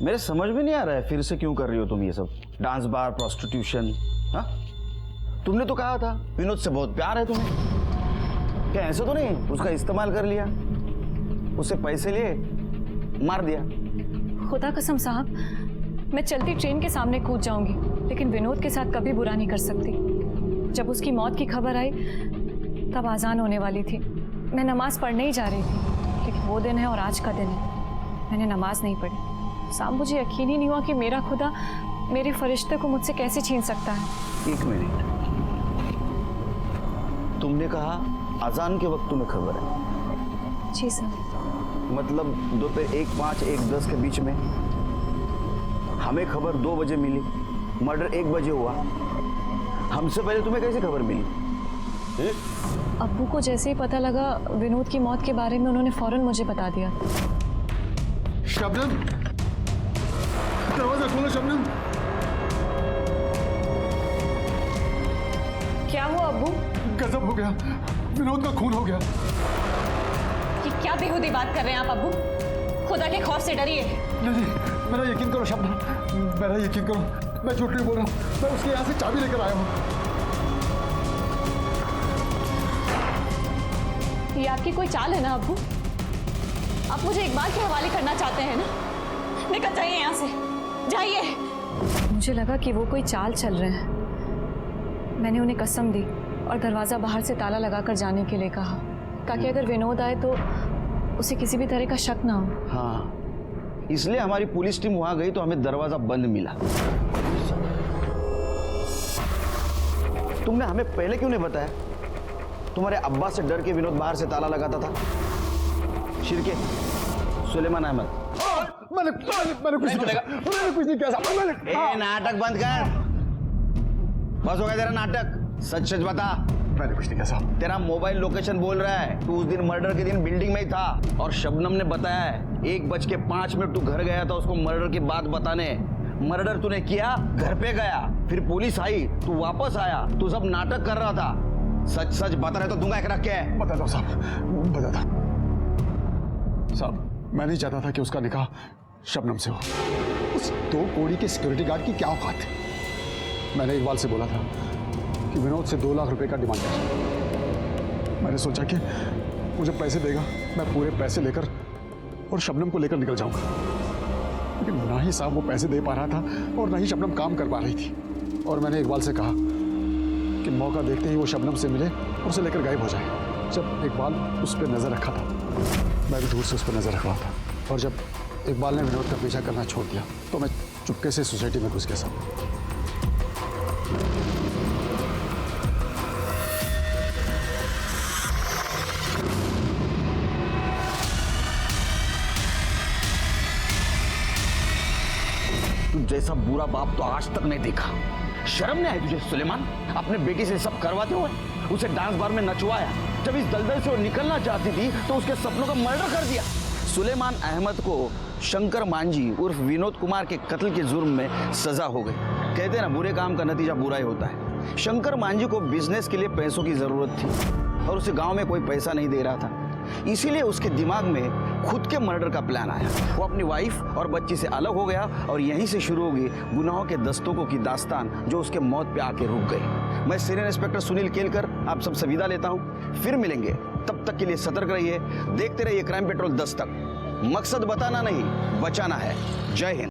Speaker 5: मेरे समझ में नहीं आ रहा है फिर से क्यों कर रही हो तुम ये सब, डांस बार, प्रोस्टिट्यूशन। हाँ, तुमने तो कहा था विनोद से बहुत प्यार है तुम्हें। क्या ऐसा तो नहीं उसका इस्तेमाल कर लिया, उससे पैसे लिए मार दिया?
Speaker 2: खुदा कसम साहब, मैं चलती ट्रेन के सामने कूद जाऊंगी, लेकिन विनोद के साथ कभी बुरा नहीं कर सकती। जब उसकी मौत की खबर आई तब आज़ान होने वाली थी। मैं नमाज पढ़ने ही जा रही थी, लेकिन वो दिन है और आज का दिन है, मैंने नमाज नहीं पढ़ी। साहब, मुझे यकीन ही नहीं हुआ कि मेरा खुदा मेरे फरिश्ते को मुझसे कैसे छीन सकता है।
Speaker 5: 1 मिनट, तुमने कहा अजान के वक्त तुम्हें खबर है?
Speaker 2: जी सर।
Speaker 5: मतलब दोपहर 1:05 1:10 के बीच में? हमें खबर 2 बजे मिली, मर्डर 1 बजे हुआ। हमसे पहले तुम्हें कैसे खबर मिली?
Speaker 2: अब्बू को जैसे ही पता लगा विनोद की मौत के बारे में, उन्होंने फौरन मुझे बता दिया।
Speaker 3: शबनम, दरवाजा खोलो शबनम।
Speaker 2: क्या हुआ अब्बू?
Speaker 3: गजब हो गया, विनोद का खून हो गया।
Speaker 2: कि क्या बेहूदी बात कर रहे हैं आप अब्बू? खुदा के खौफ से डरिए।
Speaker 3: नहीं, मेरा यकीन करो शबनम, मेरा यकीन करो, मैं झूठ नहीं बोल रहा हूँ। मैं उसके यहाँ से चाबी लेकर आया हूँ।
Speaker 2: ये आपकी कोई चाल है ना अब्बू? आप मुझे इकबाल के हवाले करना चाहते हैं ना? निकल जाइए यहाँ से, जाइए। मुझे लगा कि वो कोई चाल चल रहे हैं। मैंने उन्हें कसम दी और दरवाज़ा बाहर से ताला लगाकर जाने के लिए कहा, ताकि अगर विनोद आए तो उसे किसी भी तरह का शक ना हो।
Speaker 5: हाँ, इसलिए हमारी पुलिस टीम वहां गई तो हमें दरवाजा बंद मिला। तुमने हमें पहले क्यों नहीं बताया? तुम्हारे अब्बा से डर के विनोद बाहर से ताला लगाता था। शिरके, सुलेमान अहमद।
Speaker 3: मैंने कुछ नहीं किया।
Speaker 5: ए, नाटक बंद कर। बस हो गया तेरा नाटक। सच सच बता।
Speaker 3: मैंने कुछ नहीं किया साहब।
Speaker 5: तेरा मोबाइल लोकेशन बोल रहा है तू उस दिन मर्डर के दिन बिल्डिंग में ही था, और शबनम ने बताया है 1:05 तू घर गया था उसको मर्डर की बात बताने। मर्डर तूने किया, घर पे गया, फिर पुलिस आई, तू वापस आया, तू सब नाटक कर रहा था। सच सच बता रहे तो दूंगा एक रख के।
Speaker 3: बता दो साहब, बता दो साहब। मैं नहीं चाहता था कि उसका निकाह शबनम से हो। उस 2 कौड़ी के सिक्योरिटी गार्ड की क्या औकात है। मैंने इकबाल से बोला था कि विनोद से 2 लाख रुपए का डिमांड है। मैंने सोचा कि मुझे पैसे देगा, मैं पूरे पैसे लेकर और शबनम को लेकर निकल जाऊंगा। लेकिन ना ही साहब वो पैसे दे पा रहा था और ना ही शबनम काम कर पा रही थी। और मैंने इकबाल से कहा कि मौका देखते ही वो शबनम से मिले और उसे लेकर गायब हो जाए। जब इकबाल उस पर नज़र रखा था, मैं भी दूर से उस पर नज़र रख रहा था। और जब इकबाल ने विनोद का पीछा करना छोड़ दिया तो मैं चुपके से सोसाइटी में घुस गया साहब।
Speaker 5: जैसा बुरा बाप तो आज तक नहीं देखा। शर्म नहीं आई तुझे सुलेमान? अपने बेटी से सब करवाते हुए उसे डांस बार में नचवाया। जब इस दलदल से वो निकलना चाहती थी तो उसके सपनों का मर्डर कर दिया। सुलेमान अहमद को शंकर मांझी उर्फ विनोद कुमार के कत्ल के जुर्म में सजा हो गई। कहते हैं ना, बुरे काम का नतीजा बुरा ही होता है। शंकर मांझी को बिजनेस के लिए पैसों की जरूरत थी और उसे गांव में कोई पैसा नहीं दे रहा था, इसीलिए उसके दिमाग में खुद के मर्डर का प्लान आया। वो अपनी वाइफ और बच्ची से अलग हो गया और यहीं से शुरू होगी गुनाहों के दस्तकों की दास्तान जो उसके मौत पे आके रुक गई। मैं सीनियर इंस्पेक्टर सुनील केलकर आप सबसे विदा लेता हूँ। फिर मिलेंगे, तब तक के लिए सतर्क रहिए, देखते रहिए क्राइम पेट्रोल 10 तक। मकसद बताना नहीं, बचाना है। जय हिंद।